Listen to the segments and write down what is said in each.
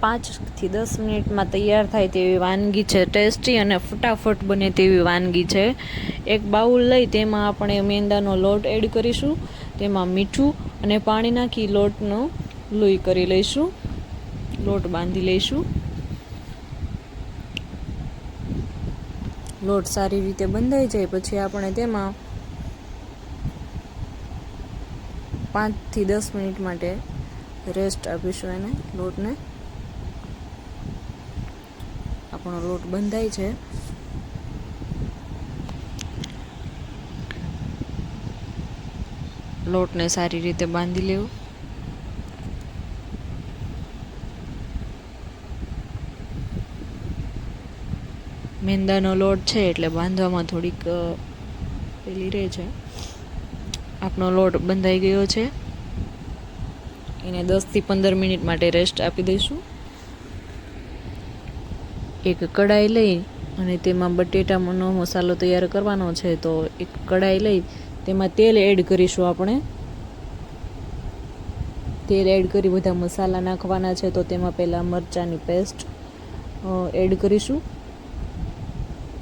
5 થી 10 મિનિટમાં તૈયાર થાય તેવી વાનગી છે. ટેસ્ટી અને ફટાફટ બને તેવી વાનગી છે. એક બાઉલ લઈ તેમાં આપણે મેંદાનો લોટ એડ કરીશું. તેમાં મીઠું અને પાણી નાખી લોટનો લોઈ કરી લઈશું. લોટ બાંધી લઈશું. લોટ સારી રીતે બંધાઈ જાય પછી આપણે તેમાં 5 થી 10 મિનિટ માટે રેસ્ટ આપીશું એને લોટને. આપણો લોટ બંધાય છે. લોટને સારી રીતે બાંધી લેવું. મેંદાનો લોટ છે એટલે બાંધવામાં થોડીક પેલી રહે છે. આપણો લોટ બંધાઈ ગયો છે. એને 10 થી 15 મિનિટ માટે રેસ્ટ આપી દઈશું. એક કઢાઈ લઈ અને તેમાં બટેટાનો મસાલો તૈયાર કરવાનો છે. તો એક કઢાઈ લઈ તેમાં તેલ એડ કરીશું. આપણે તેલ એડ કરી બધા મસાલા નાખવાના છે. તો તેમાં પહેલાં મરચાંની પેસ્ટ એડ કરીશું.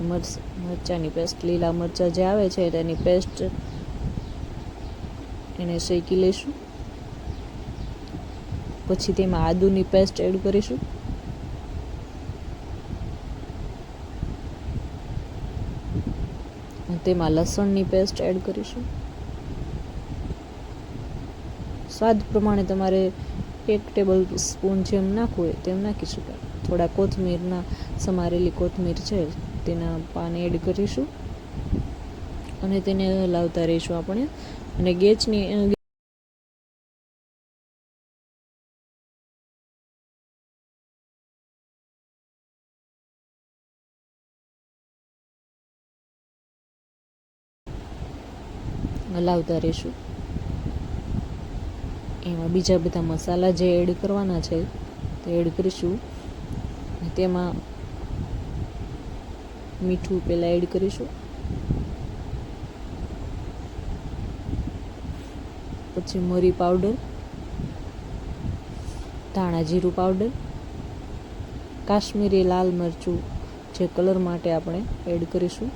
મરચાંની પેસ્ટ, લીલા મરચાં જે આવે છે તેની પેસ્ટ એને શેકી લઈશું. પછી તેમાં આદુની પેસ્ટ એડ કરીશું. તેમાં લસણની પેસ્ટ એડ કરીશું. સ્વાદ પ્રમાણે તમારે 1 ટેબલ સ્પૂન જેમ નાખવું હોય તેમ નાખી શકાય. થોડા કોથમીરના સમારેલી કોથમીર છે તેના પાન એડ કરીશું અને તેને હલાવતા રહીશું આપણે. અને ગેસની હલાવતા રહીશું. એમાં બીજા બધા મસાલા જે એડ કરવાના છે તે એડ કરીશું. તેમાં મીઠું પહેલાં એડ કરીશું. પછી મરી પાવડર, ધાણા જીરું પાવડર, કાશ્મીરી લાલ મરચું જે કલર માટે આપણે એડ કરીશું.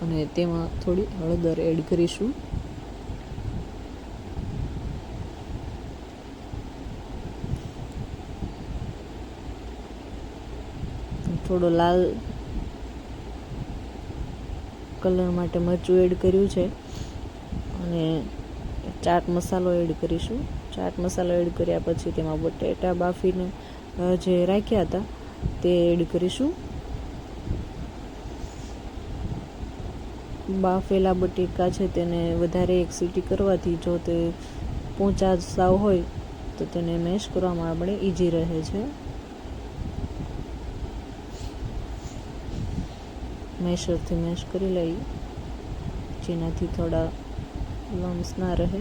અને તેમાં થોડી હળદર એડ કરીશું. થોડો લાલ કલર માટે મરચું એડ કર્યું છે. અને ચાટ મસાલો એડ કરીશું. ચાટ મસાલો એડ કર્યા પછી તેમાં બટેટા બાફીને જે રાખ્યા હતા તે એડ કરીશું. બાફેલા બટેકા છે તેને વધારે એક સીટી કરવાથી જો તે પોચા સાવ હોય તો તેને મેશ કરવામાં આપણે ઈઝી રહે છે. મેશરથી મેશ કરી લઈ જેનાથી થોડા લમ્સ ના રહે.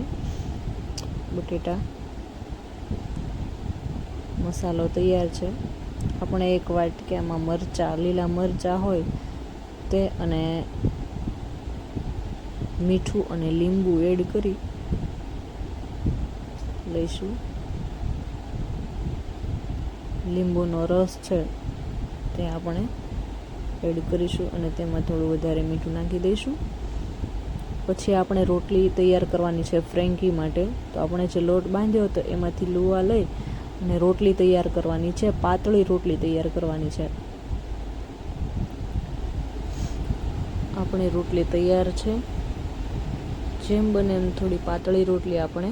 બટેટા મસાલો તૈયાર છે. આપણે એક વાટકામાં મરચાં, લીલા મરચાં હોય તે અને મીઠું અને લીંબુ એડ કરી લઈશું. લીંબુનો રસ છે તે આપણે એડ કરીશું અને તેમાં થોડું વધારે મીઠું નાખી દઈશું. પછી આપણે રોટલી તૈયાર કરવાની છે ફ્રેન્કી માટે. તો આપણે જે લોટ બાંધ્યો હતો એમાંથી લુવા લઈ અને રોટલી તૈયાર કરવાની છે. પાતળી રોટલી તૈયાર કરવાની છે. આપણે રોટલી તૈયાર છે. જેમ બને એમ થોડી પાતળી રોટલી આપણે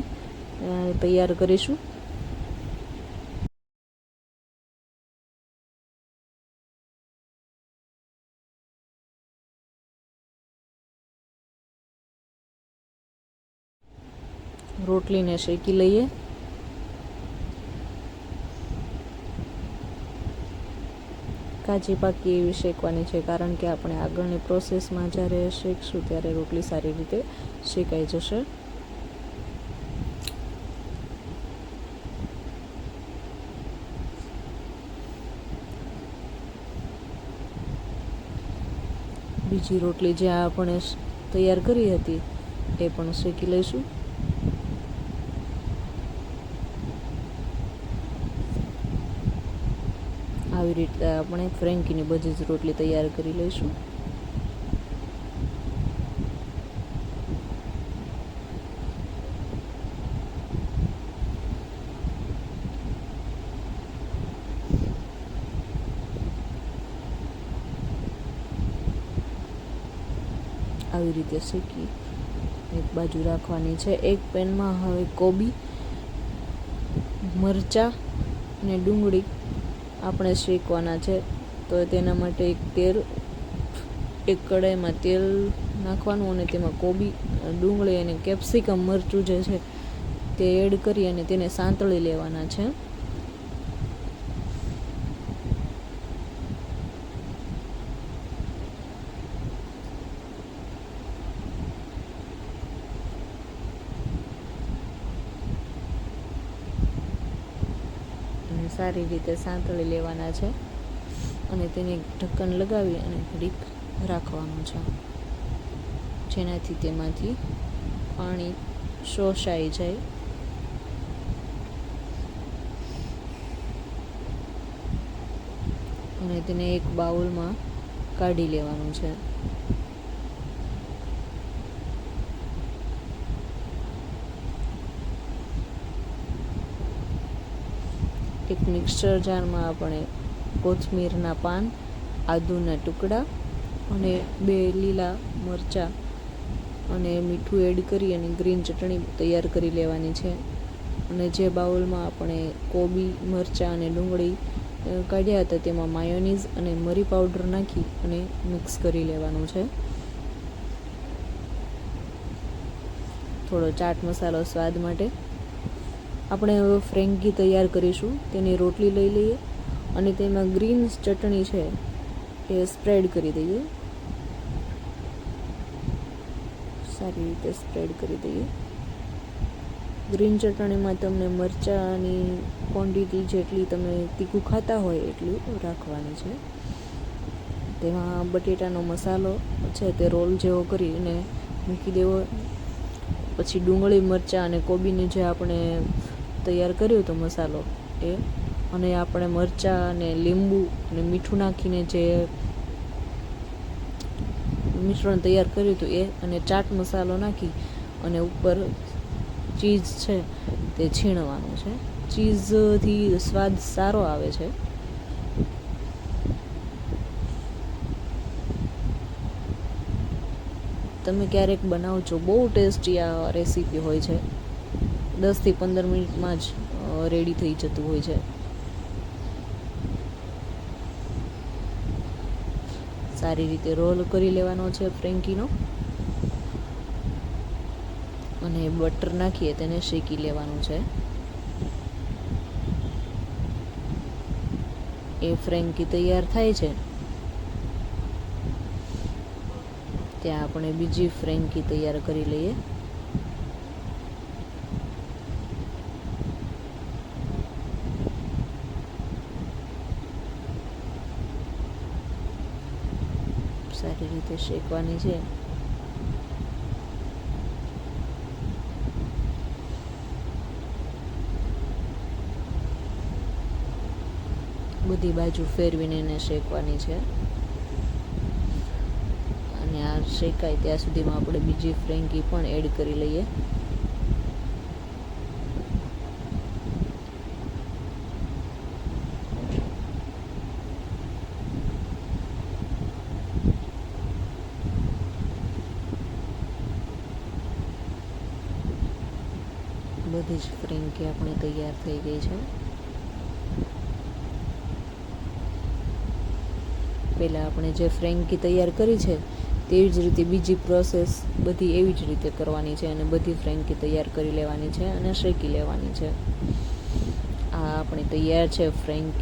તૈયાર કરીશું. રોટલીને શેકી લઈએ. કાચી પાકી એવી શેકવાની છે કારણ કે આપણે આગળની પ્રોસેસમાં જ્યારે શેકશું ત્યારે રોટલી સારી રીતે શેકાઈ જશે. બીજી રોટલી જે આપણે તૈયાર કરી હતી એ પણ શેકી લઈશું. આવી રીતે આપણે ફ્રેન્કીની બધી જ રોટલી તૈયાર કરી લઈશું. આવી રીતે શેકી એક બાજુ રાખવાની છે. એક પેનમાં હવે કોબી, મરચાં અને ડુંગળી આપણે શેકવાના છે. તો તેના માટે એક કઢાઈમાં તેલ નાખવાનું અને તેમાં કોબી, ડુંગળી અને કેપ્સિકમ મરચું જે છે તે એડ કરી અને તેને સાંતળી લેવાના છે. સારી રીતે સાંતળી લેવાના છે અને તેને ઢક્કન લગાવી અને ઘડીક રાખવાનું છે, જેનાથી તેમાંથી પાણી શોષાઈ જાય. અને તેને એક બાઉલમાં કાઢી લેવાનું છે. એક મિક્સર જારમાં આપણે કોથમીરના પાન, આદુના ટુકડા અને 2 લીલા મરચાં અને મીઠું એડ કરી અને ગ્રીન ચટણી તૈયાર કરી લેવાની છે. અને જે બાઉલમાં આપણે કોબી, મરચાં અને ડુંગળી કાઢ્યા હતા તેમાં માયોનીઝ અને મરી પાવડર નાખી અને મિક્સ કરી લેવાનું છે. થોડો ચાટ મસાલો સ્વાદ માટે. આપણે હવે ફ્રેન્કી તૈયાર કરીશું. તેની રોટલી લઈ લઈએ અને તેમાં ગ્રીન ચટણી છે એ સ્પ્રેડ કરી દઈએ. સારી રીતે સ્પ્રેડ કરી દઈએ. ગ્રીન ચટણીમાં તમને મરચાંની ક્વોન્ટિટી જેટલી તમે તીખું ખાતા હોય એટલું રાખવાની છે. તેમાં બટેટાનો મસાલો છે તે રોલ જેવો કરીને મૂકી દેવો. પછી ડુંગળી, મરચાં અને કોબીને જે આપણે તૈયાર કર્યો હતો મસાલો એ, અને આપણે મરચાં અને લીંબુ અને મીઠું નાખીને જે મિશ્રણ તૈયાર કર્યું હતું એ, અને ચાટ મસાલો નાખી અને ઉપર ચીઝ છે તે છીણવાનું છે. ચીઝથી સ્વાદ સારો આવે છે. તમે ક્યારેક બનાવજો, બહુ ટેસ્ટી આ રેસીપી હોય છે. 10 થી 15 મિનિટમાં જ રેડી થઈ જતું હોય છે. સારી રીતે રોલ કરી લેવાનો છે ફ્રેન્કીનો અને બટર નાખીએ તેને શેકી લેવાનું છે. એ ફ્રેન્કી તૈયાર થાય છે ત્યાં આપણે બીજી ફ્રેન્કી તૈયાર કરી લઈએ. સારી રીતે શેકવાની છે. બધી બાજુ ફેરવીને એને શેકવાની છે. અને આ શેકાય ત્યાં સુધીમાં આપણે બીજી ફ્રેન્કી પણ એડ કરી લઈએ. બધી જ ફ્રેન્કી આપણી તૈયાર થઈ ગઈ છે. પહેલાં આપણે જે ફ્રેન્કી તૈયાર કરી છે તેવી જ રીતે બીજી પ્રોસેસ બધી એવી જ રીતે કરવાની છે અને બધી ફ્રેન્કી તૈયાર કરી લેવાની છે અને શેકી લેવાની છે. આ આપણી તૈયાર છે ફ્રેન્કી.